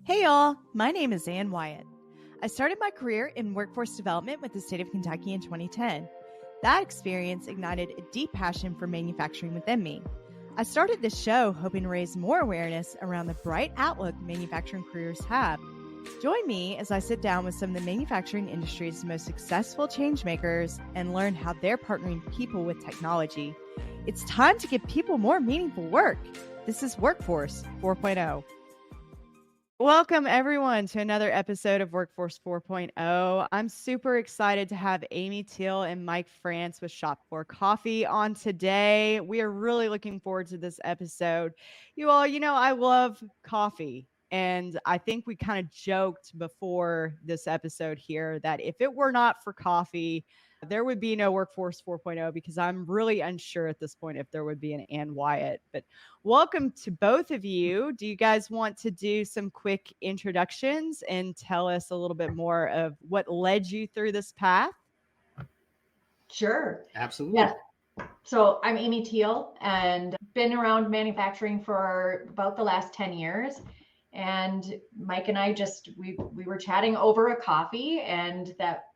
Hey y'all, my name is Ann Wyatt. I started my career in workforce development with the state of Kentucky in 2010. That experience ignited a deep passion for manufacturing within me. I started this show hoping to raise more awareness around the bright outlook manufacturing careers have. Join me as I sit down with some of the manufacturing industry's most successful changemakers and learn how they're partnering people with technology. It's time to give people more meaningful work. This is Workforce 4.0. Welcome, everyone, to another episode of Workforce 4.0. I'm super excited to have Amy Teal and Mike Franz with ShopFloor Coffee on today. We are really looking forward to this episode. You all, I love coffee. And I think we kind of joked before this episode here that if it were not for coffee, there would be no Workforce 4.0 because I'm really unsure at this point if there would be an Ann Wyatt. But welcome to both of you. Do you guys want to do some quick introductions and tell us a little bit more of what led you through this path? Sure. Absolutely. Yes. So I'm Amy Teal and been around manufacturing for about the last 10 years. And Mike and I we were chatting over a coffee and that,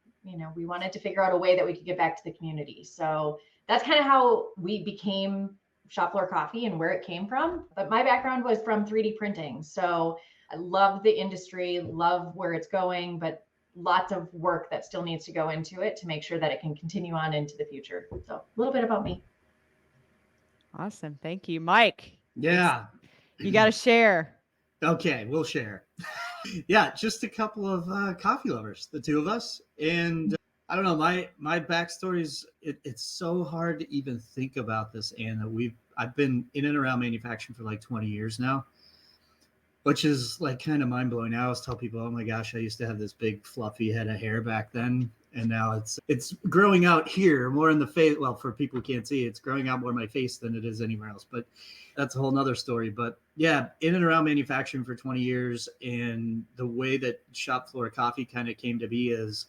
we wanted to figure out a way that we could get back to the community. So that's kind of how we became ShopFloor Coffee and where it came from. But my background was from 3D printing. So I love the industry, love where it's going, but lots of work that still needs to go into it to make sure that it can continue on into the future. So a little bit about me. Awesome. Thank you, Mike. Yeah. You got to share. Okay, we'll share. Yeah, just a couple of coffee lovers, the two of us. And I don't know, my backstory is it's so hard to even think about this, Anna. I've been in and around manufacturing for like 20 years now, which is like kind of mind blowing. I always tell people, oh my gosh, I used to have this big fluffy head of hair back then. And now it's growing out here more in the face. Well, for people who can't see, it's growing out more in my face than it is anywhere else. But that's a whole nother story. But yeah, in and around manufacturing for 20 years. And the way that ShopFloor Coffee kind of came to be is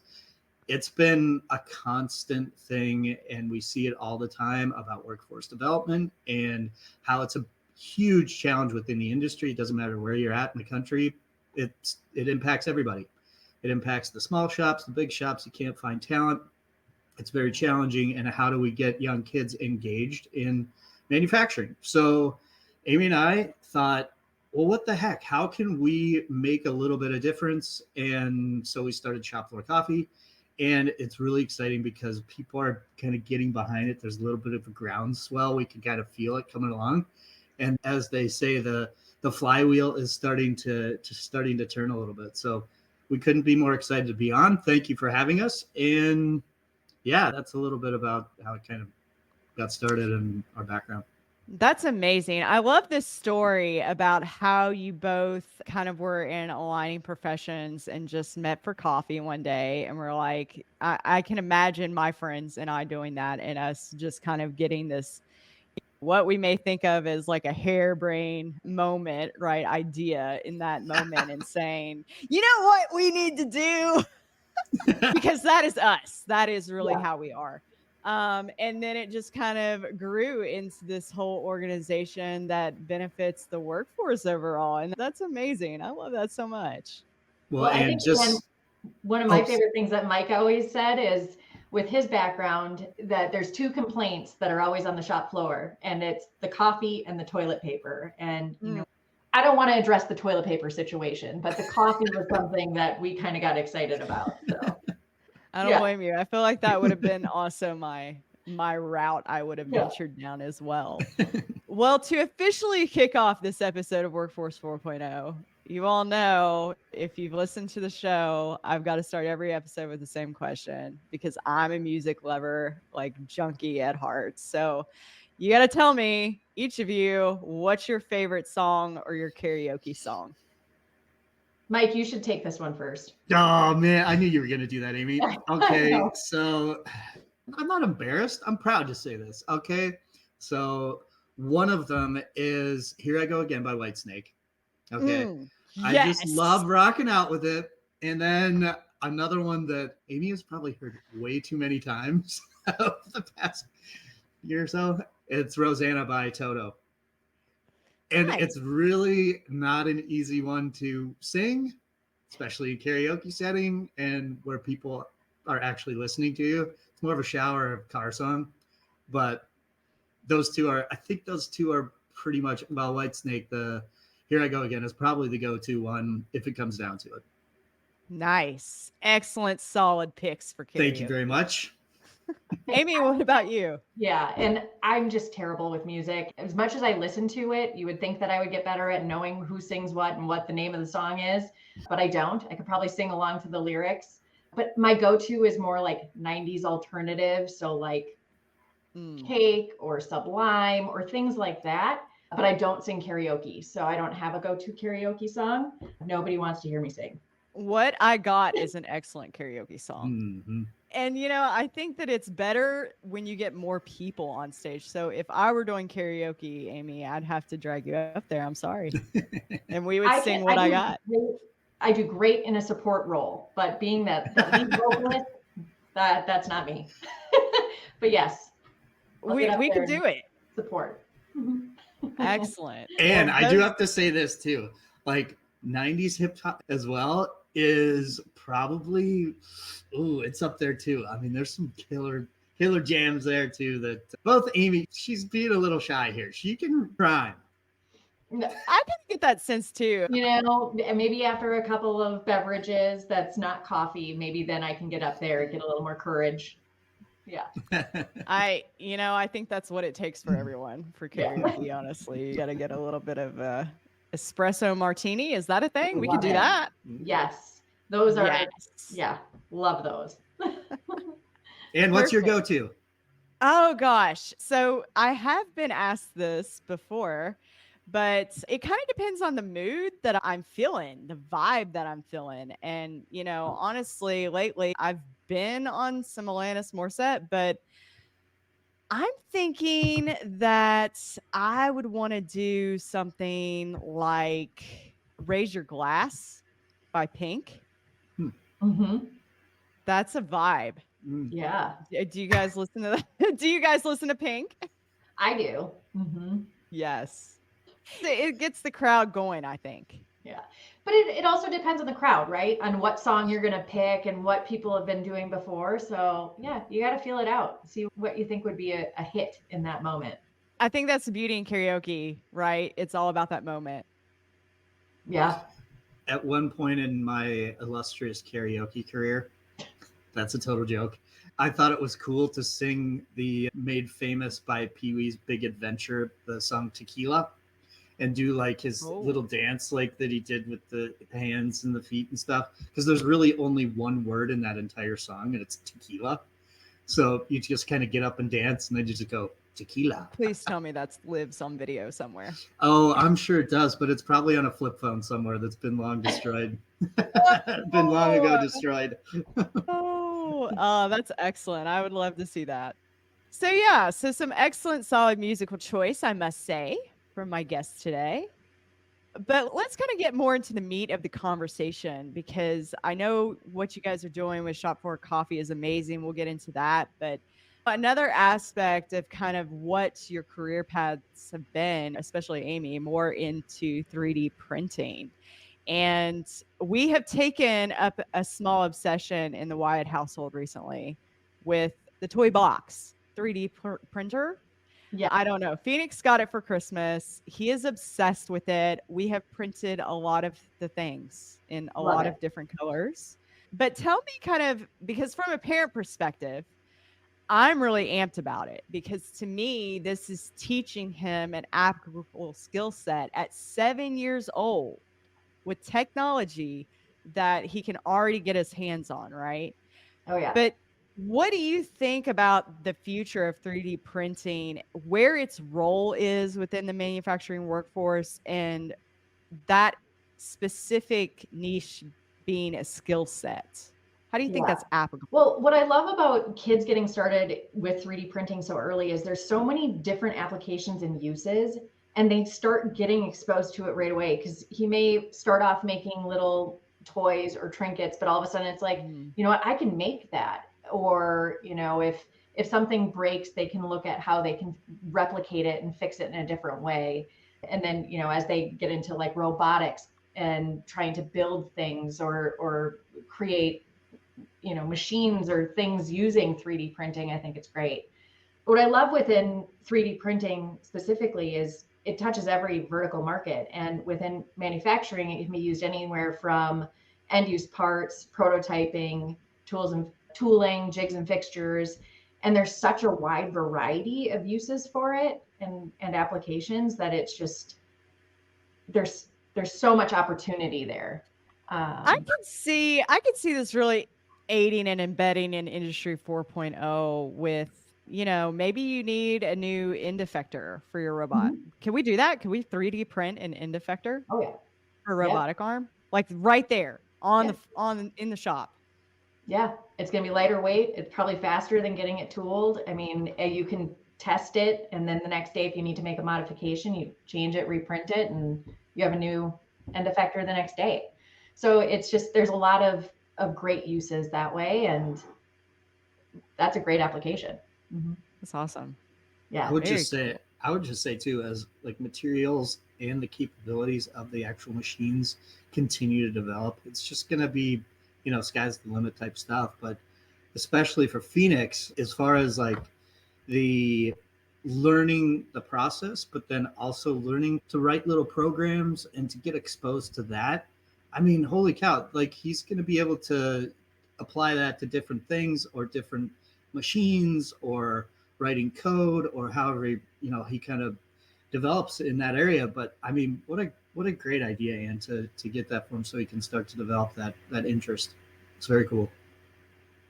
it's been a constant thing. And we see it all the time about workforce development and how it's a huge challenge within the industry. It doesn't matter where you're at in the country. It impacts everybody. It impacts the small shops, the big shops. You can't find talent. It's very challenging. And how do we get young kids engaged in manufacturing? So Amy and I thought, well, what the heck? How can we make a little bit of difference? And so we started ShopFloor Coffee. And it's really exciting because people are kind of getting behind it. There's a little bit of a groundswell. We can kind of feel it coming along. And as they say, the flywheel is starting to turn a little bit. So we couldn't be more excited to be on. Thank you for having us. And yeah, that's a little bit about how it kind of got started and our background. That's amazing. I love this story about how you both kind of were in aligning professions and just met for coffee one day. And we're like, I can imagine my friends and I doing that and us just kind of getting this, what we may think of as like a harebrained moment, right? Idea in that moment and saying, you know what we need to do? Because that is us. That is really how we are. And then it just kind of grew into this whole organization that benefits the workforce overall. And that's amazing. I love that so much. Well, I think one of my favorite things that Mike always said is with his background that there's two complaints that are always on the shop floor, and it's the coffee and the toilet paper. And, I don't want to address the toilet paper situation, but the coffee was something that we kind of got excited about. So I don't blame you. I feel like that would have been also my route I would have ventured down as well. Well, to officially kick off this episode of Workforce 4.0, you all know, if you've listened to the show, I've got to start every episode with the same question because I'm a music lover, like junkie at heart. So you got to tell me, each of you, what's your favorite song or your karaoke song? Mike, you should take this one first. Oh, man. I knew you were going to do that, Amy. Okay. So I'm not embarrassed. I'm proud to say this. Okay. So one of them is Here I Go Again by Whitesnake. Okay. I just love rocking out with it. And then another one that Amy has probably heard way too many times over the past year or so. It's Rosanna by Toto. And Nice. it's really not an easy one to sing, especially in karaoke setting and where people are actually listening to you. It's more of a shower or car song. But I think those two are pretty much, well, Whitesnake, the Here I Go Again is probably the go-to one if it comes down to it. Nice. Excellent, solid picks for karaoke. Thank you very much. Amy, what about you? Yeah, and I'm just terrible with music. As much as I listen to it, you would think that I would get better at knowing who sings what and what the name of the song is, but I don't. I could probably sing along to the lyrics, but my go-to is more like 90s alternative, so like Cake or Sublime or things like that. But I don't sing karaoke, so I don't have a go-to karaoke song. Nobody wants to hear me sing. What I Got is an excellent karaoke song. Mm-hmm. And, I think that it's better when you get more people on stage. So if I were doing karaoke, Amy, I'd have to drag you up there. I'm sorry. And we would sing What I Got. I do great in a support role, but being that lead vocalist, that's not me. But yes, we can do it. Support. Excellent. And I do have to say this too, like 90s hip hop as well is probably, it's up there too. I mean, there's some killer jams there too that both Amy, she's being a little shy here. She can rhyme. I can get that sense too. Maybe after a couple of beverages that's not coffee, maybe then I can get up there and get a little more courage. Yeah. I think that's what it takes for everyone for karaoke, honestly. You got to get a little bit of espresso martini. Is that a thing? We could do that. Yes. Those are, yeah, love those. And what's your go-to? Oh, gosh. So I have been asked this before, but it kind of depends on the mood that I'm feeling, the vibe that I'm feeling. And, honestly, lately I've been on some Alanis Morissette, but I'm thinking that I would want to do something like Raise Your Glass by Pink. Mm-hmm. That's a vibe. Yeah. Do you guys listen to that? Do you guys listen to Pink? I do. Mm-hmm. Yes. It gets the crowd going, I think. Yeah. But it also depends on the crowd, right? On what song you're going to pick and what people have been doing before. So yeah, you got to feel it out. See what you think would be a hit in that moment. I think that's the beauty in karaoke, right? It's all about that moment. Yeah. At one point in my illustrious karaoke career, that's a total joke, I thought it was cool to sing the made famous by Pee-wee's Big Adventure, the song Tequila, and do like his little dance like that he did with the hands and the feet and stuff. Because there's really only one word in that entire song, and it's tequila. So you just kind of get up and dance, and then you just go, tequila. Please tell me that lives on video somewhere. Oh, I'm sure it does, but it's probably on a flip phone somewhere that's been long destroyed. Been long ago destroyed. That's excellent. I would love to see that. So some excellent, solid musical choice, I must say, from my guests today. But let's kind of get more into the meat of the conversation, because I know what you guys are doing with ShopFloor Coffee is amazing. We'll get into that. But another aspect of kind of what your career paths have been, especially Amy, more into 3D printing. And we have taken up a small obsession in the Wyatt household recently with the toy box 3D printer. Yeah, I don't know. Phoenix got it for Christmas. He is obsessed with it. We have printed a lot of the things in a lot of different colors. But tell me kind of, because from a parent perspective, I'm really amped about it, because to me, this is teaching him an applicable skill set at 7 years old with technology that he can already get his hands on, right? Oh, yeah. But what do you think about the future of 3D printing, where its role is within the manufacturing workforce, and that specific niche being a skill set? How do you think that's applicable? Well, what I love about kids getting started with 3D printing so early is there's so many different applications and uses, and they start getting exposed to it right away, because he may start off making little toys or trinkets, but all of a sudden it's like, you know what, I can make that. Or, if something breaks, they can look at how they can replicate it and fix it in a different way. And then, as they get into like robotics and trying to build things or create, machines or things using 3D printing, I think it's great. What I love within 3D printing specifically is it touches every vertical market. And within manufacturing, it can be used anywhere from end use parts, prototyping, tools and tooling, jigs and fixtures. And there's such a wide variety of uses for it and applications that it's just, there's so much opportunity there. I can see this really aiding and embedding in Industry 4.0 with, maybe you need a new end effector for your robot. Mm-hmm. Can we do that? Can we 3D print an end effector? Oh yeah. For a robotic arm? Like right there in the shop. Yeah, it's going to be lighter weight. It's probably faster than getting it tooled. I mean, you can test it, and then the next day, if you need to make a modification, you change it, reprint it, and you have a new end effector the next day. So it's just, there's a lot of great uses that way, and that's a great application. Mm-hmm. That's awesome. Yeah. I would just say too, as like materials and the capabilities of the actual machines continue to develop, it's just going to be, sky's the limit type stuff. But especially for Phoenix, as far as like the learning the process, but then also learning to write little programs and to get exposed to that. I mean, holy cow, like he's going to be able to apply that to different things or different machines or writing code or however, he kind of develops in that area. But I mean, what a great idea, Ann, to get that for him so he can start to develop that interest. It's very cool.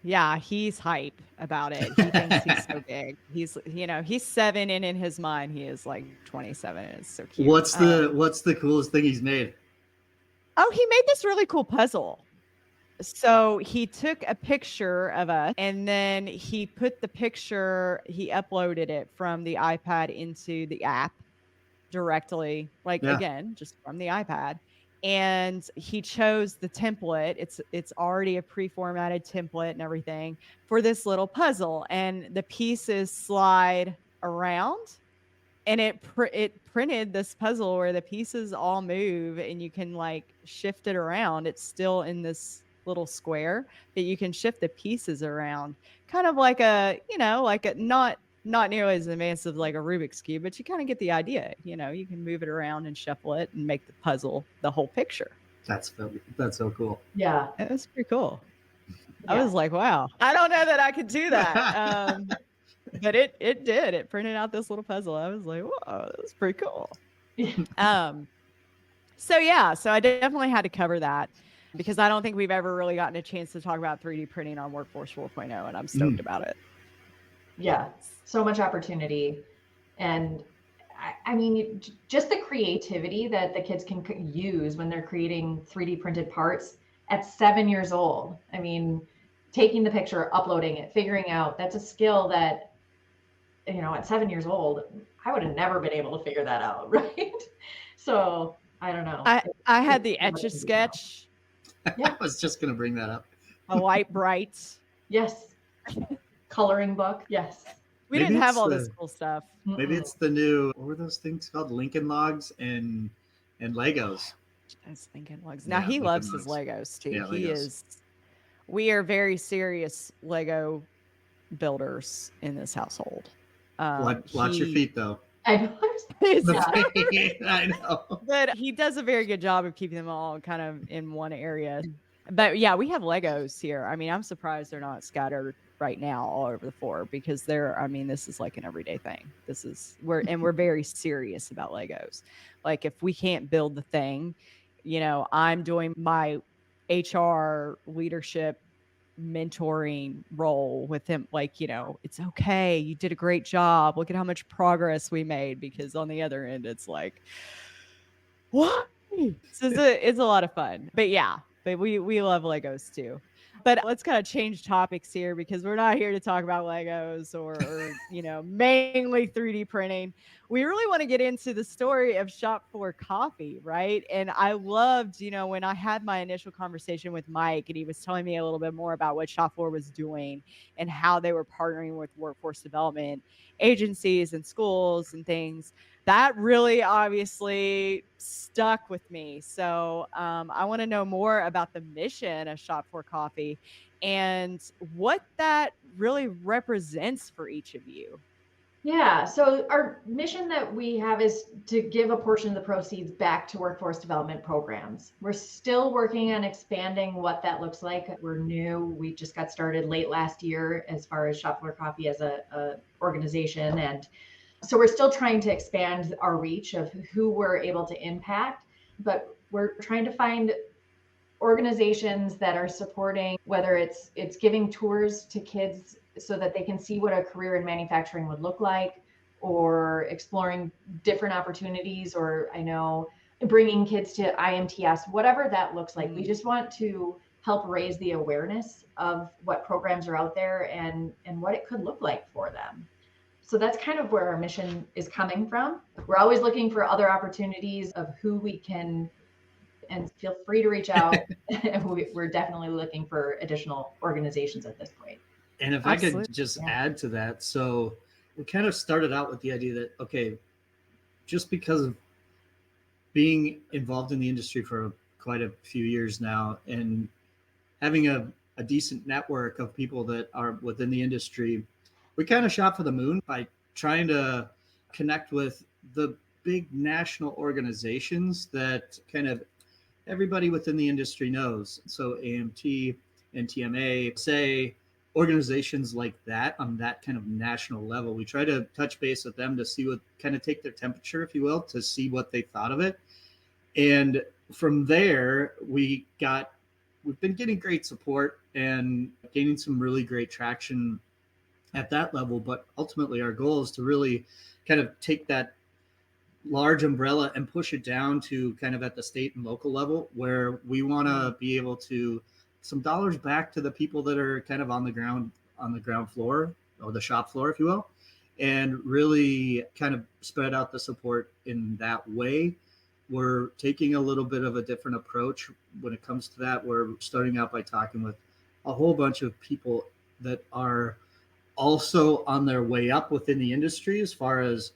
Yeah, he's hype about it. He thinks he's so big. He's 7, and in his mind, he is like 27. And it's so cute. What's the coolest thing he's made? Oh, he made this really cool puzzle. So he took a picture of us, and then he put the picture, he uploaded it from the iPad into the app directly, again, just from the iPad. And he chose the template. It's already a pre-formatted template and everything for this little puzzle. And the pieces slide around, and it printed this puzzle where the pieces all move and you can like shift it around. It's still in this little square, but you can shift the pieces around, kind of like a not nearly as advanced as like a Rubik's Cube, but you kind of get the idea. You can move it around and shuffle it and make the puzzle the whole picture. That's so cool. Yeah, it was pretty cool. Yeah. I was like, wow, I don't know that I could do that. But it did. It printed out this little puzzle. I was like, whoa, that's pretty cool. So I definitely had to cover that because I don't think we've ever really gotten a chance to talk about 3D printing on Workforce 4.0, and I'm stoked about it. Yeah, so much opportunity. And I mean, just the creativity that the kids can use when they're creating 3D printed parts at 7 years old. I mean, taking the picture, uploading it, figuring out, that's a skill that, at 7 years old, I would have never been able to figure that out, right? So I don't know. I had the Etch-a-Sketch. Yeah. I was just going to bring that up. A White Bright. Yes. Coloring book. Yes. We didn't have all this cool stuff. Maybe it's the new, what were those things called? Lincoln Logs and Legos. I was thinking Legos. Now he loves his Legos too. Yeah, we are very serious Lego builders in this household. Watch your feet though. I know. I know. But he does a very good job of keeping them all kind of in one area. But yeah, we have Legos here. I mean, I'm surprised they're not scattered right now all over the floor because this is like an everyday thing. We're very serious about Legos. Like if we can't build the thing, I'm doing my HR leadership mentoring role with him. Like, it's okay. You did a great job. Look at how much progress we made, because on the other end, it's like, what? So it's a lot of fun, but we love Legos too. But let's kind of change topics here because we're not here to talk about Legos or mainly 3D printing. we really want to get into the story of ShopFloor Coffee, right? And I loved, when I had my initial conversation with Mike and he was telling me a little bit more about what ShopFloor was doing and how they were partnering with workforce development agencies and schools and things. That really obviously stuck with me. So I want to know more about the mission of ShopFloor Coffee and what that really represents for each of you. Yeah, so our mission that we have is to give a portion of the proceeds back to workforce development programs. We're still working on expanding what that looks like. We're new. We just got started late last year as far as ShopFloor Coffee as a organization. And so we're still trying to expand our reach of who we're able to impact, but we're trying to find organizations that are supporting, whether it's giving tours to kids so that they can see what a career in manufacturing would look like, or exploring different opportunities, or I know bringing kids to IMTS, whatever that looks like. We just want to help raise the awareness of what programs are out there and what it could look like for them. So that's kind of where our mission is coming from. We're always looking for other opportunities of who we can, and feel free to reach out. We're definitely looking for additional organizations at this point. And if Absolutely. I could just add to that. So we kind of started out with the idea that, okay, just because of being involved in the industry for quite a few years now and having a decent network of people that are within the industry, we kind of shot for the moon by trying to connect with the big national organizations that kind of everybody within the industry knows. So AMT, NTMA, say, organizations like that on that kind of national level. We try to touch base with them to see what, kind of take their temperature, if you will, to see what they thought of it. And from there, we've been getting great support and gaining some really great traction at that level. But ultimately our goal is to really kind of take that large umbrella and push it down to kind of at the state and local level, where we want to be able to some dollars back to the people that are kind of on the ground floor, or the shop floor, if you will, and really kind of spread out the support in that way. We're taking a little bit of a different approach when it comes to that. We're starting out by talking with a whole bunch of people that are also on their way up within the industry, as far as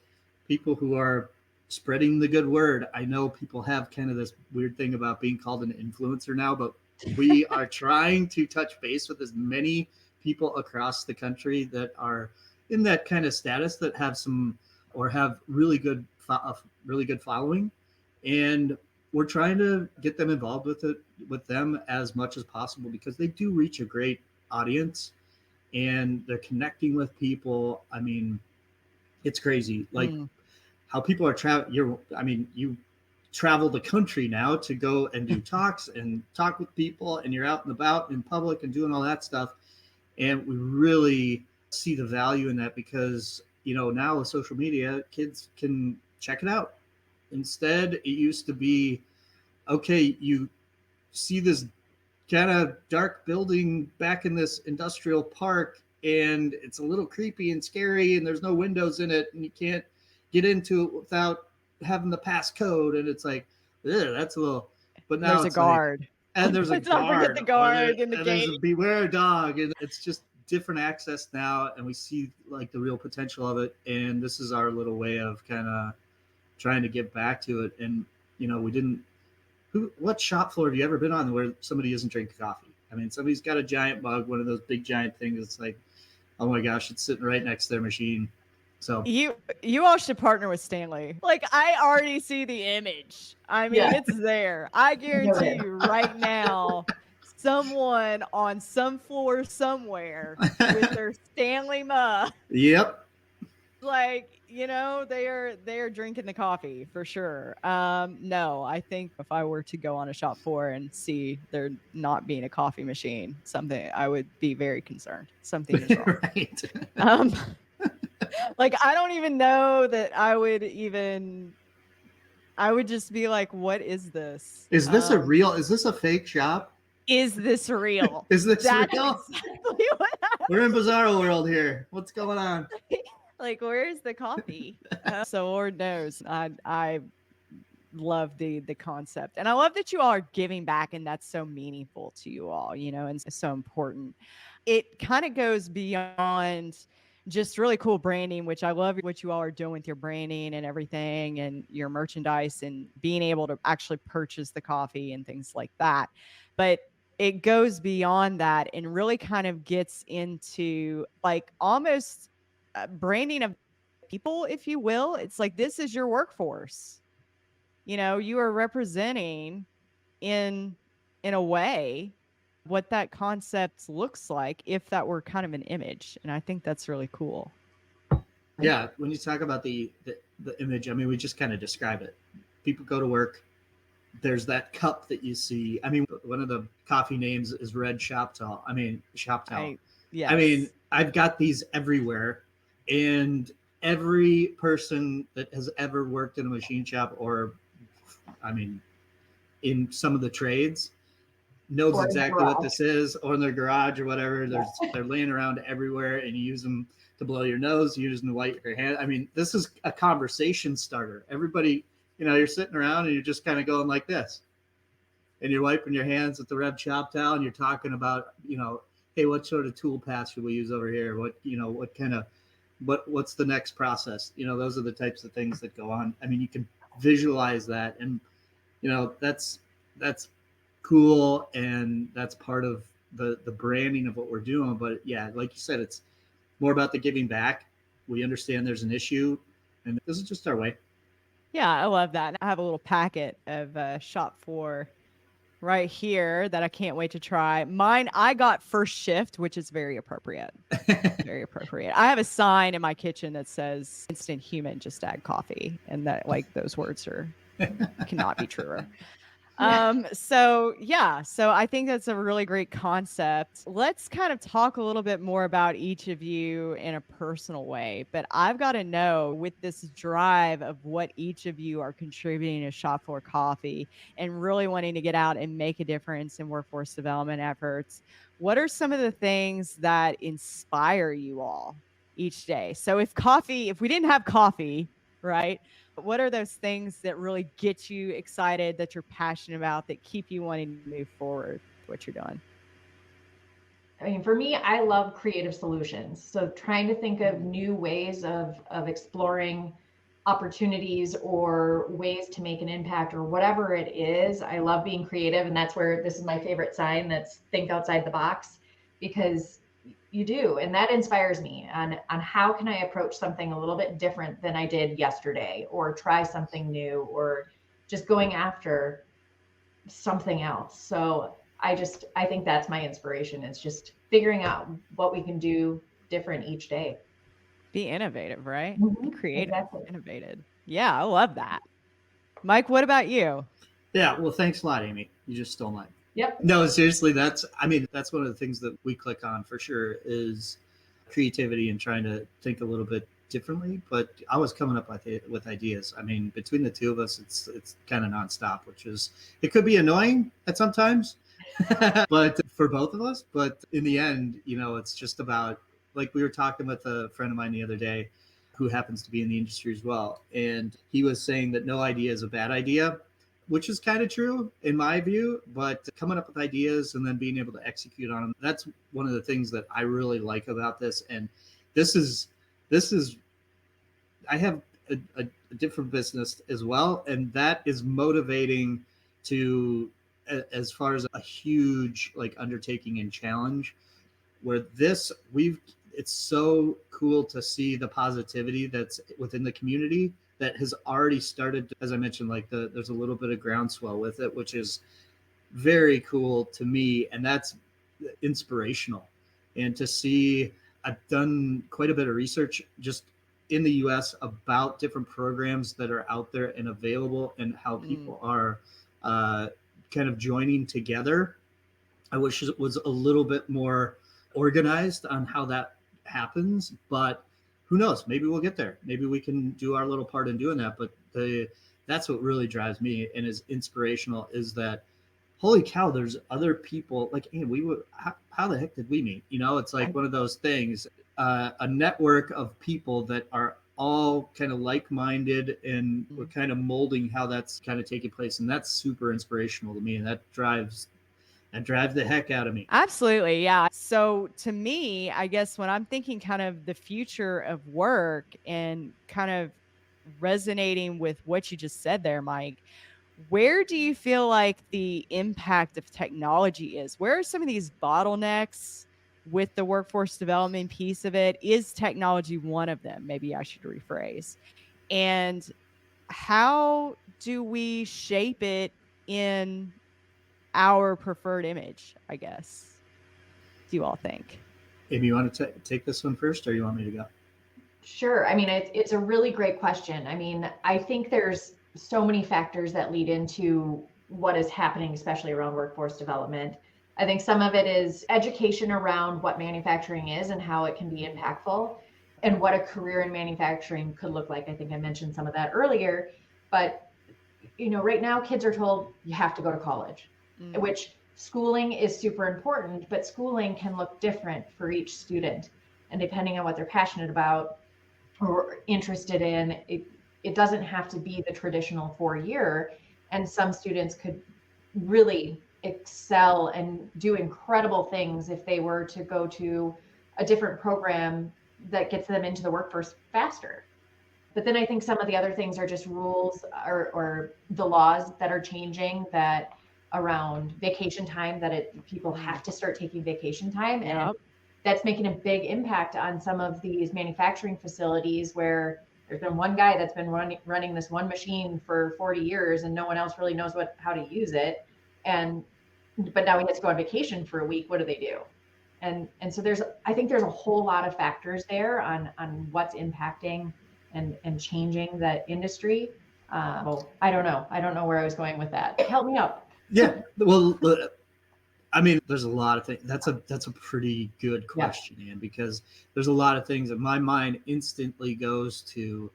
people who are spreading the good word. I know people have kind of this weird thing about being called an influencer now, but we are trying to touch base with as many people across the country that are in that kind of status, that have some, or have really good following. And we're trying to get them involved with them as much as possible, because they do reach a great audience and they're connecting with people. I mean, it's crazy. Like how people are you travel the country now to go and do talks and talk with people, and you're out and about in public and doing all that stuff. And we really see the value in that, because, now with social media, kids can check it out. Instead, it used to be, okay, you see this kind of dark building back in this industrial park, and it's a little creepy and scary, and there's no windows in it, and you can't get into it without having the passcode, and it's like, that's a little. But now there's a guard, and there's a Let's not forget the guard in the and gate. There's a beware dog, and it's just different access now, and we see like the real potential of it. And this is our little way of kind of trying to get back to it. And what shop floor have you ever been on where somebody isn't drinking coffee? I mean, somebody's got a giant mug, one of those big giant things. It's like, oh my gosh, it's sitting right next to their machine. So you all should partner with Stanley. Like, I already see the image. I mean, It's there. I guarantee you right now, someone on some floor somewhere with their Stanley mug. Yep. Like, they are drinking the coffee for sure. No, I think if I were to go on a shop floor and see there not being a coffee machine, I would be very concerned. Something is wrong. Right. Like, I don't even know that I would just be like, what is this? Is this is this a fake shop? Is this real? Is this That's real? Exactly what We're in bizarro world here. What's going on? Like, where's the coffee? So Lord knows, I love the concept, and I love that you all are giving back, and that's so meaningful to you all, and so important. It kind of goes beyond just really cool branding, which I love what you all are doing with your branding and everything, and your merchandise, and being able to actually purchase the coffee and things like that. But it goes beyond that and really kind of gets into like almost branding of people, if you will. It's like, this is your workforce. You are representing in a way what that concept looks like, if that were kind of an image. And I think that's really cool. Yeah, when you talk about the image, I mean, we just kind of describe it. People go to work. There's that cup that you see. I mean, one of the coffee names is Red Shoptal. I mean, Shoptal. Yes. I mean, I've got these everywhere, and every person that has ever worked in a machine shop, or, I mean, in some of the trades, knows exactly what this is, or in their garage or whatever. They're laying around everywhere, and you use them to blow your nose, you use them to wipe your hand. I mean, this is a conversation starter. Everybody, you're sitting around and you're just kind of going like this, and you're wiping your hands at the Rev Chop Towel, and you're talking about, hey, what sort of tool path should we use over here? What kind of, what's the next process? Those are the types of things that go on. I mean, you can visualize that, and that's cool, and that's part of the branding of what we're doing. But yeah, like you said, it's more about the giving back. We understand there's an issue, and this is just our way. Yeah, I love that. I have a little packet of ShopFloor right here that I can't wait to try. Mine, I got first shift, which is very appropriate. Very appropriate. I have a sign in my kitchen that says instant human, just add coffee. And that, like, those words cannot be truer. So I think that's a really great concept. Let's kind of talk a little bit more about each of you in a personal way, but I've got to know, with this drive of what each of you are contributing to ShopFloor Coffee and really wanting to get out and make a difference in workforce development efforts, what are some of the things that inspire you all each day? So if we didn't have coffee, right? What are those things that really get you excited, that you're passionate about, that keep you wanting to move forward with what you're doing? I mean, for me, I love creative solutions. So trying to think of new ways of exploring opportunities or ways to make an impact or whatever it is. I love being creative. And that's where this is my favorite sign, that's think outside the box, because you do. And that inspires me on how can I approach something a little bit different than I did yesterday, or try something new, or just going after something else. So I think that's my inspiration. It's just figuring out what we can do different each day. Be innovative, right? Mm-hmm. Be creative, exactly. Innovative. Yeah, I love that. Mike, what about you? Yeah, well, thanks a lot, Amy. You just stole mine. Yep. No, seriously, that's one of the things that we click on for sure, is creativity and trying to think a little bit differently. But I was coming up with ideas. I mean, between the two of us, it's kind of nonstop, it could be annoying at sometimes, but for both of us. But in the end, it's just about, like, we were talking with a friend of mine the other day who happens to be in the industry as well, and he was saying that no idea is a bad idea, which is kind of true in my view. But coming up with ideas and then being able to execute on them, that's one of the things that I really like about this. And this is I have a different business as well, and that is motivating to, as far as a huge like undertaking and challenge, where it's so cool to see the positivity that's within the community that has already started. As I mentioned, like there's a little bit of groundswell with it, which is very cool to me, and that's inspirational. And to see, I've done quite a bit of research just in the US about different programs that are out there and available, and how people are kind of joining together. I wish it was a little bit more organized on how that happens, but who knows? Maybe we'll get there. Maybe we can do our little part in doing that. But that's what really drives me and is inspirational, is that, holy cow, there's other people like, hey, how the heck did we meet? It's like one of those things. a network of people that are all kind of like-minded, and we're kind of molding how that's kind of taking place. And that's super inspirational to me. And that drives the heck out of me. Absolutely. Yeah. So to me, I guess when I'm thinking kind of the future of work and kind of resonating with what you just said there, Mike, where do you feel like the impact of technology is? Where are some of these bottlenecks with the workforce development piece of it? Is technology one of them? Maybe I should rephrase. And how do we shape it in our preferred image, I guess? Do you all think? Amy, you want to take this one first, or you want me to go? Sure. I mean, it's a really great question. I mean, I think there's so many factors that lead into what is happening, especially around workforce development. I think some of it is education around what manufacturing is and how it can be impactful and what a career in manufacturing could look like. I think I mentioned some of that earlier, but right now kids are told you have to go to college, which schooling is super important, but schooling can look different for each student. And depending on what they're passionate about or interested in, it doesn't have to be the traditional 4-year. And some students could really excel and do incredible things if they were to go to a different program that gets them into the workforce faster. But then I think some of the other things are just rules or the laws that are changing that around vacation time, that people have to start taking vacation time. And that's making a big impact on some of these manufacturing facilities where there's been one guy that's been running this one machine for 40 years and no one else really knows how to use it. But now he has to go on vacation for a week. What do they do? And so I think there's a whole lot of factors there on what's impacting and changing that industry. Well, I don't know where I was going with that. Help me out. Yeah. Well, I mean, there's a lot of things. That's a pretty good question, Ann, because there's a lot of things that my mind instantly goes to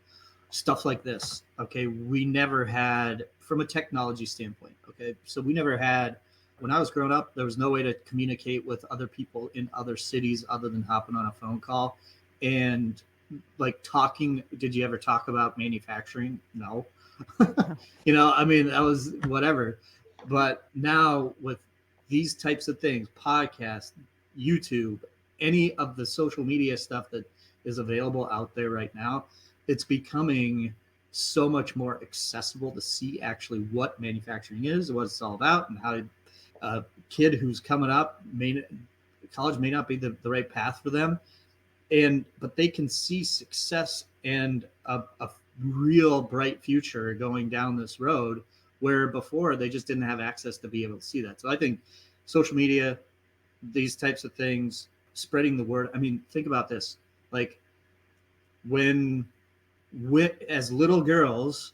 stuff like this. Okay. We never had, from a technology standpoint. Okay. So we never had, when I was growing up, there was no way to communicate with other people in other cities other than hopping on a phone call and like talking. Did you ever talk about manufacturing? No. I mean, that was whatever. But now with these types of things, podcasts, YouTube, any of the social media stuff that is available out there right now, it's becoming so much more accessible to see actually what manufacturing is, what it's all about, and how a kid who's coming up, college may not be the right path for them, but they can see success and a real bright future going down this road, where before they just didn't have access to be able to see that. So I think social media, these types of things, spreading the word. I mean, think about this. Like as little girls,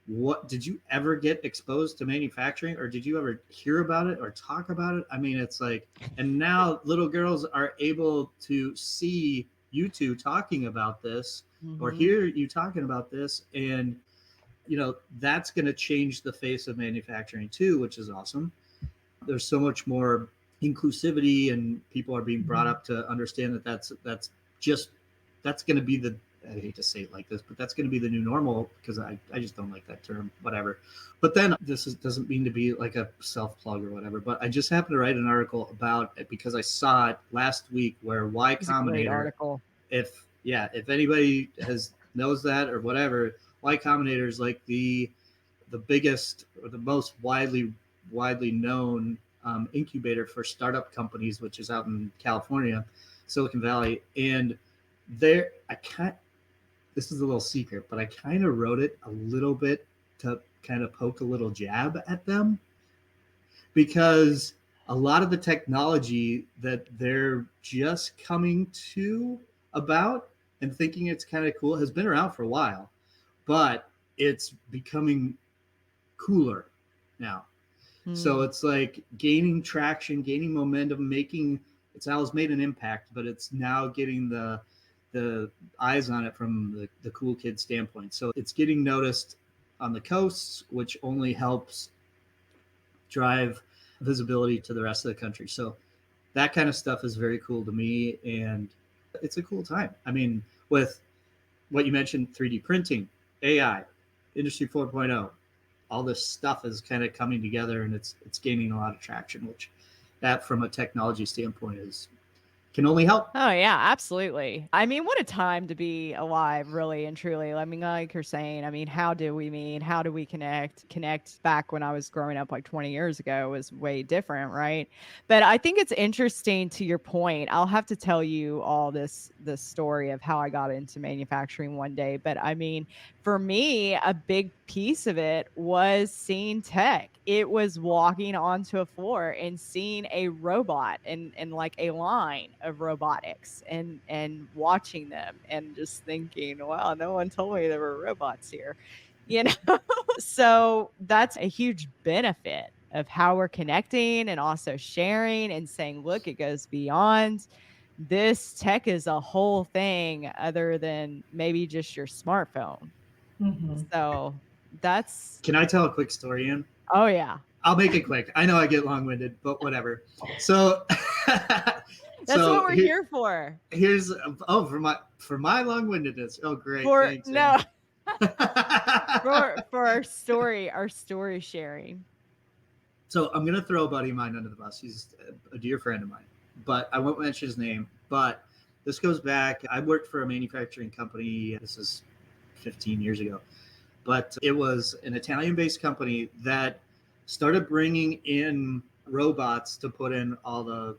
what did you ever get exposed to manufacturing, or did you ever hear about it or talk about it? I mean, it's like, and now little girls are able to see you two talking about this or hear you talking about this. And, that's going to change the face of manufacturing too, which is awesome. There's so much more inclusivity, and people are being brought up to understand that that's going to be I hate to say it like this, but that's going to be the new normal, because I just don't like that term, whatever. But then doesn't mean to be like a self-plug or whatever, but I just happened to write an article about it because I saw it last week, where Y Combinator, article. If anybody knows that or whatever, Y Combinator is like the biggest or the most widely known incubator for startup companies, which is out in California, Silicon Valley. And this is a little secret, but I kind of wrote it a little bit to kind of poke a little jab at them, because a lot of the technology that they're just coming to about and thinking it's kind of cool has been around for a while, but it's becoming cooler now. So it's like gaining traction, gaining momentum, it's always made an impact, but it's now getting the eyes on it from the cool kid standpoint. So it's getting noticed on the coasts, which only helps drive visibility to the rest of the country. So that kind of stuff is very cool to me. And It's a cool time. I mean, with what you mentioned, 3D printing, AI, Industry 4.0, all this stuff is kind of coming together, and it's gaining a lot of traction, which that from a technology standpoint can only help. Oh yeah, absolutely. I mean, what a time to be alive, really and truly. I mean, like you're saying, I mean, how do we meet? How do we connect? Connect back when I was growing up like 20 years ago was way different, right? But I think it's interesting to your point. I'll have to tell you all this story of how I got into manufacturing one day. But I mean, for me, a big piece of it was seeing tech. It was walking onto a floor and seeing a robot and like a line of robotics and watching them and just thinking, wow, no one told me there were robots here, you know? So that's a huge benefit of how we're connecting and also sharing and saying, look, it goes beyond this. Tech is a whole thing other than maybe just your smartphone. Mm-hmm. So that's. Can I tell a quick story, Ann? Oh yeah. I'll make it quick. I know I get long-winded, but whatever. So that's what we're here for. Here's for my long-windedness. Oh, great. Thanks, no. for our story sharing. So I'm gonna throw a buddy of mine under the bus. He's a dear friend of mine, but I won't mention his name. But this goes back. I worked for a manufacturing company. This is 15 years ago, but it was an Italian-based company that started bringing in robots to put in all the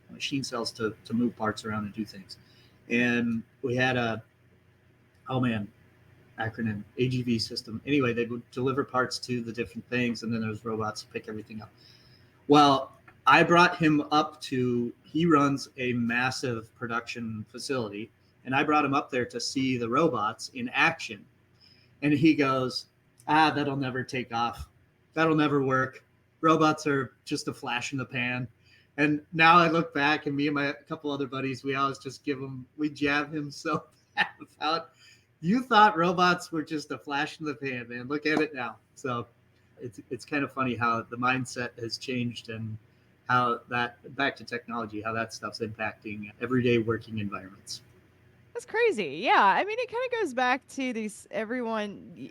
machine cells to move parts around and do things. And we had acronym, AGV system. Anyway, they would deliver parts to the different things, and then there's robots to pick everything up. Well, I brought him up he runs a massive production facility, and I brought him up there to see the robots in action. And he goes, that'll never take off. That'll never work. Robots are just a flash in the pan. And now I look back, and me and a couple other buddies, we always just we jab him so bad about, you thought robots were just a flash in the pan, man. Look at it now. So it's kind of funny how the mindset has changed, and how that, back to technology, how that stuff's impacting everyday working environments. That's crazy. Yeah. I mean, it kind of goes back to everyone,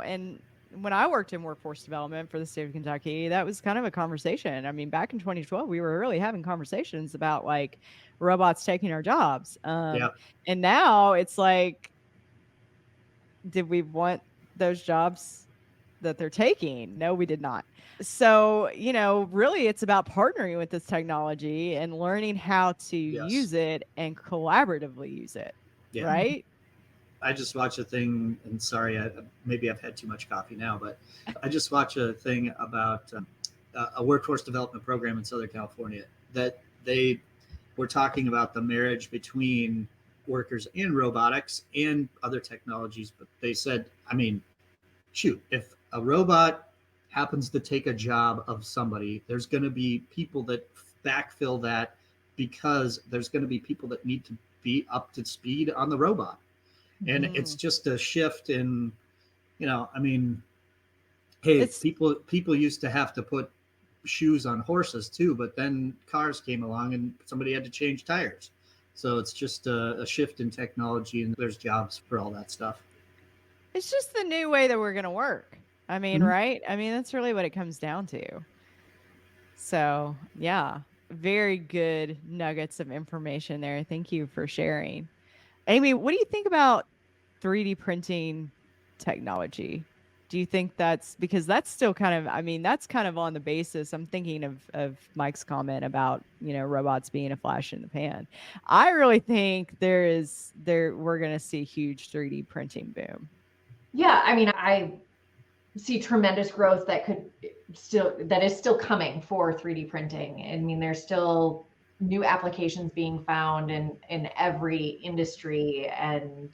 and when I worked in workforce development for the state of Kentucky, that was kind of a conversation. I mean, back in 2012, we were really having conversations about like robots taking our jobs. And now it's like, did we want those jobs that they're taking? No, we did not. So, really it's about partnering with this technology and learning how to use it and collaboratively use it. Yeah. Right? I just watched a thing, and sorry, maybe I've had too much coffee now, but I just watched a thing about a workforce development program in Southern California that they were talking about the marriage between workers in robotics and other technologies. But they said, I mean, shoot, if a robot happens to take a job of somebody, there's going to be people that backfill that, because there's going to be people that need to be up to speed on the robot. And it's just a shift in, I mean, hey, people used to have to put shoes on horses too, but then cars came along and somebody had to change tires. So it's just a shift in technology, and there's jobs for all that stuff. It's just the new way that we're going to work. I mean, right? I mean, that's really what it comes down to. So, yeah, very good nuggets of information there. Thank you for sharing. Amy, what do you think about 3D printing technology? Do you think because that's still kind of, that's kind of on the basis, I'm thinking of Mike's comment about, robots being a flash in the pan. I really think we're going to see a huge 3D printing boom. Yeah. I mean, I see tremendous growth that is still coming for 3D printing. I mean, there's still new applications being found in every industry, and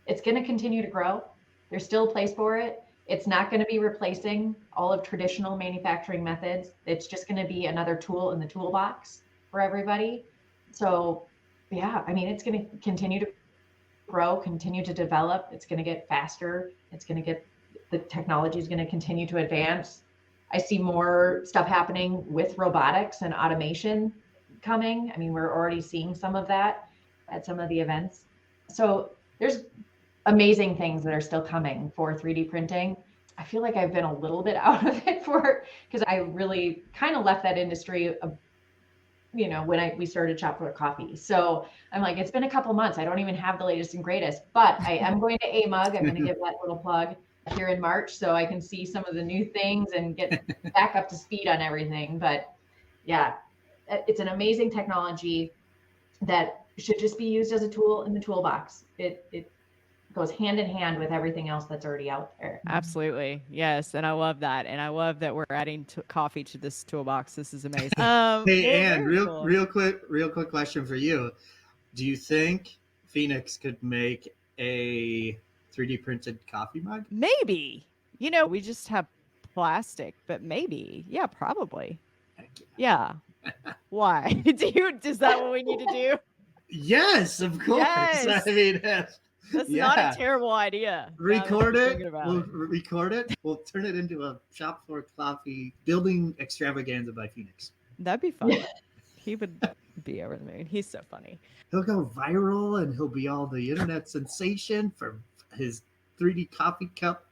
it's going to continue to grow. There's still a place for it. It's not going to be replacing all of traditional manufacturing methods. It's just going to be another tool in the toolbox for everybody. So yeah, I mean, it's going to continue to grow, continue to develop. It's going to get faster. The technology is going to continue to advance. I see more stuff happening with robotics and automation coming. I mean, we're already seeing some of that. at some of the events. So there's amazing things that are still coming for 3D printing. I feel like I've been a little bit out of it because I really kind of left that industry, when we started ShopFloor Coffee. So I'm like, it's been a couple months. I don't even have the latest and greatest, but I am going to AMUG. I'm going to give that little plug here in March so I can see some of the new things and get back up to speed on everything. But yeah, it's an amazing technology that should just be used as a tool in the toolbox. It goes hand in hand with everything else that's already out there. Absolutely. Yes. And I love that. And I love that we're adding coffee to this toolbox. This is amazing. Hey, Ann, real quick question for you. Do you think Phoenix could make a 3D printed coffee mug? Maybe. We just have plastic, but maybe. Yeah, probably. Yeah. Why? Is that what we need to do? Yes, of course. Yes. I mean, that's not a terrible idea. Record it. We'll record it. We'll turn it into a ShopFloor Coffee building extravaganza by Phoenix. That'd be fun. He would be over the moon. He's so funny. He'll go viral and he'll be all the internet sensation for his 3D coffee cup.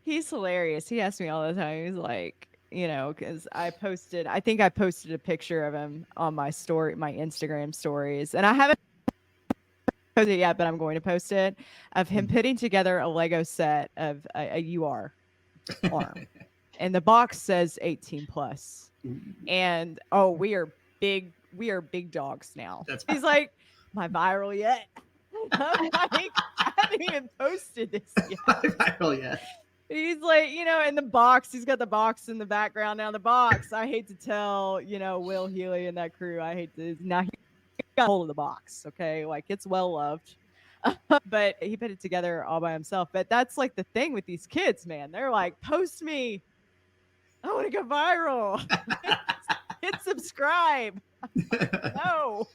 He's hilarious. He asks me all the time. He's like, because I posted a picture of him on my Instagram stories, and I haven't posted it yet, but I'm going to post it, of him putting together a Lego set of a UR arm. And the box says 18 plus. And we are big dogs now. He's like, am I viral yet? I haven't even posted this yet. Am I viral yet? He's like, in the box, he's got the box in the background. Now the box, I hate to tell, Will Healy and that crew, now he got hold of the box. Okay. Like, it's well loved, but he put it together all by himself. But that's like the thing with these kids, man. They're like, post me. I want to go viral. Hit subscribe. No.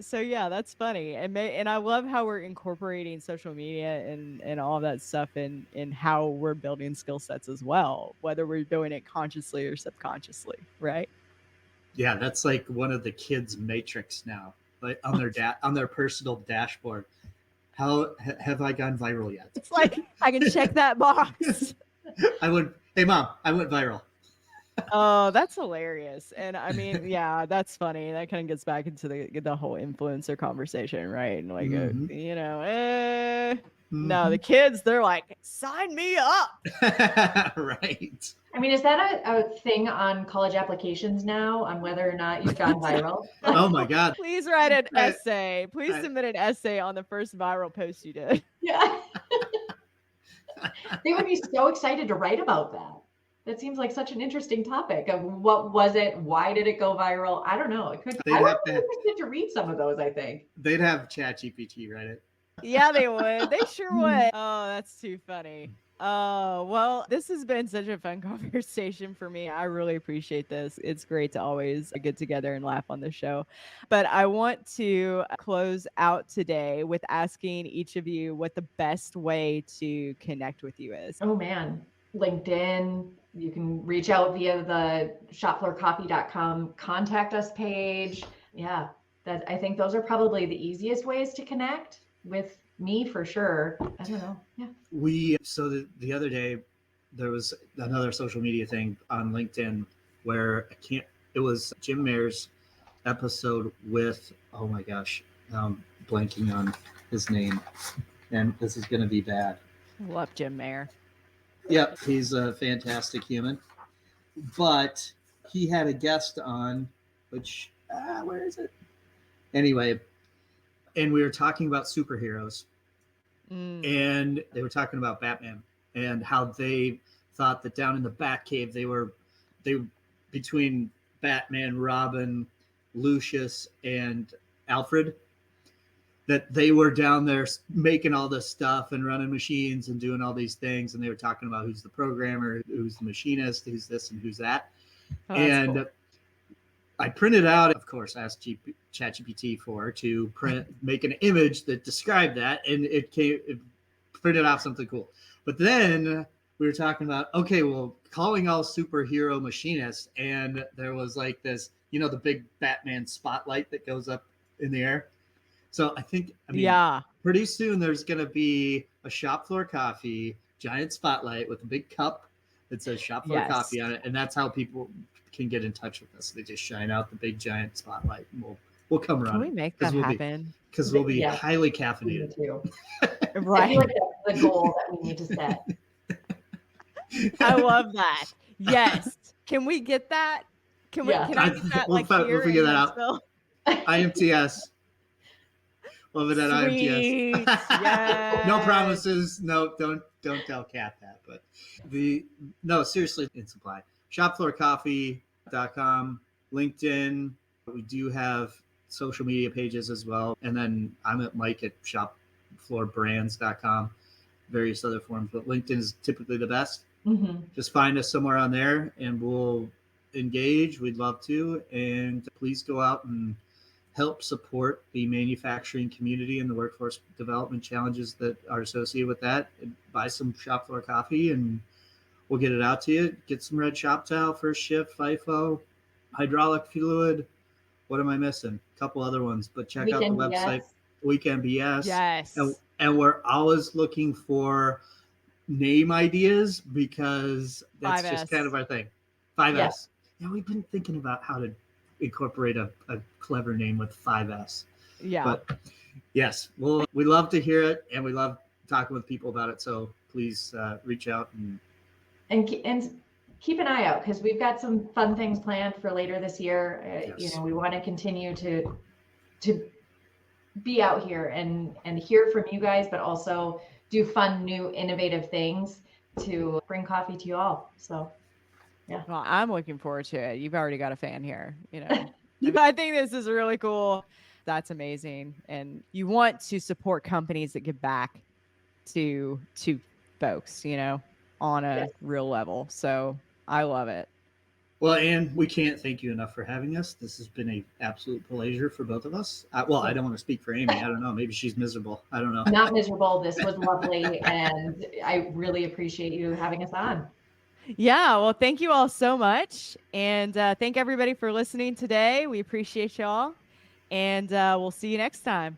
So yeah, that's funny. And I love how we're incorporating social media and all of that stuff in how we're building skill sets as well, whether we're doing it consciously or subconsciously, right? Yeah, that's like one of the kids' matrix now, like on their personal dashboard. How have I gone viral yet? It's like, I can check that box. Hey mom, I went viral. Oh, that's hilarious. And I mean, yeah, that's funny. That kind of gets back into the whole influencer conversation, right? And like, no, the kids, they're like, sign me up. Right. I mean, is that a thing on college applications now on whether or not you've gone viral? Oh my God. Please write an essay. Please submit an essay on the first viral post you did. Yeah. They would be so excited to write about that. That seems like such an interesting topic of what was it? Why did it go viral? I don't know. I would be interested to read some of those, I think. They'd have ChatGPT write it. Yeah, they would. They sure would. Oh, that's too funny. Oh, well, this has been such a fun conversation for me. I really appreciate this. It's great to always get together and laugh on the show. But I want to close out today with asking each of you what the best way to connect with you is. Oh, man. LinkedIn. You can reach out via the shopfloorcoffee.com contact us page. Yeah, I think those are probably the easiest ways to connect with me for sure. I don't know. Yeah. So the other day there was another social media thing on LinkedIn where it was Jim Mayer's episode with, oh my gosh, I'm blanking on his name and this is going to be bad. Love Jim Mayer. Yep, he's a fantastic human. But he had a guest on, which, where is it? Anyway, and we were talking about superheroes. And they were talking about Batman and how they thought that down in the Batcave, they between Batman, Robin, Lucius, and Alfred, that they were down there making all this stuff and running machines and doing all these things. And they were talking about who's the programmer, who's the machinist, who's this and who's that. Oh, and cool. I printed out, of course, asked ChatGPT to make an image that described that. And it printed out something cool. But then we were talking about, okay, well, calling all superhero machinists. And there was like this, the big Batman spotlight that goes up in the air. So I think, Yeah. pretty soon there's going to be a ShopFloor Coffee giant spotlight with a big cup that says ShopFloor Coffee on it. And that's how people can get in touch with us. They just shine out the big giant spotlight and we'll come around. Can we make that happen? Because we'll be highly caffeinated. I Right. feel like that's the goal that we need to set. I love that. Yes. Can we get that? Can I get that we'll figure that out. IMTS. Love it at Sweet. IMTS. Yes. No promises. No, don't tell Kat that. But seriously, in supply. ShopFloorCoffee.com, LinkedIn. We do have social media pages as well. And then I'm at Mike at ShopFloorBrands.com, various other forms. But LinkedIn is typically the best. Mm-hmm. Just find us somewhere on there and we'll engage. We'd love to. And please go out and help support the manufacturing community and the workforce development challenges that are associated with that. And buy some ShopFloor coffee and we'll get it out to you. Get some red shop towel, first shift, FIFO, hydraulic fluid. What am I missing? A couple other ones, but check out the website, Weekend BS. Yes. And we're always looking for name ideas because that's 5S. just kind of our thing. 5S. Yeah. Yeah, we've been thinking about how to incorporate a clever name with 5S. Yeah. But yes, we love to hear it and we love talking with people about it. So please reach out and keep an eye out because we've got some fun things planned for later this year. Yes. We want to continue to be out here and hear from you guys, but also do fun, new, innovative things to bring coffee to you all. So, yeah. Well, I'm looking forward to it. You've already got a fan here, I think this is really cool. That's amazing. And you want to support companies that give back to folks, on a real level. So I love it. Well, Ann, we can't thank you enough for having us. This has been an absolute pleasure for both of us. I don't want to speak for Amy. I don't know. Maybe she's miserable. I don't know. Not miserable. This was lovely. And I really appreciate you having us on. Yeah. Well, thank you all so much. And thank everybody for listening today. We appreciate y'all. And we'll see you next time.